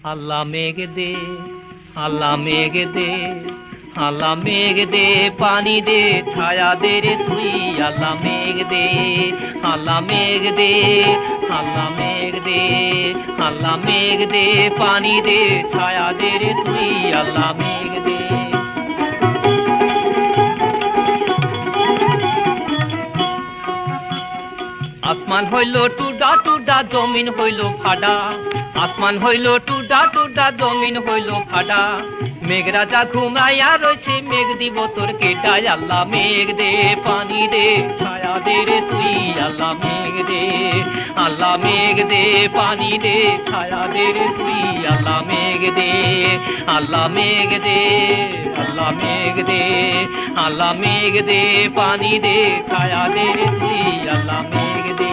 আল্লাহ মেঘ দে, আল্লাহ মেঘ দে, আল্লাহ মেঘ দে, পানি দে, ছায়া দে রে তুই। আল্লাহ মেঘ দে, আল্লাহ মেঘ দে, আল্লাহ মেঘ দে, আল্লাহ মেঘ দে, পানি দে, ছায়া দে রে তুই। আল্লাহ মেঘ দে। আসমান হইল টুডা টুডা, জমিন হইল ফাডা। আসমান হইল টুডা টুডা, জমিন হইল ফাডা। মেঘ রাজা ঘুমাইয়া রয়েছে, মেঘ দিব তোর কেটায়। আল্লাহ মেঘ দে, পানি দে, ছায়া দে রে তুই। আল্লাহ মেঘ দে, আল্লাহ মেঘ দে, পানি দে, ছায়া দে রে তুই। আল্লাহ মেঘ দে, আল্লাহ মেঘ দে, আল্লাহ মেঘ দে, আল্লাহ মেঘ দে, পানি দে, ছায়া দে রে তুই। আল্লাহ মেঘ দে।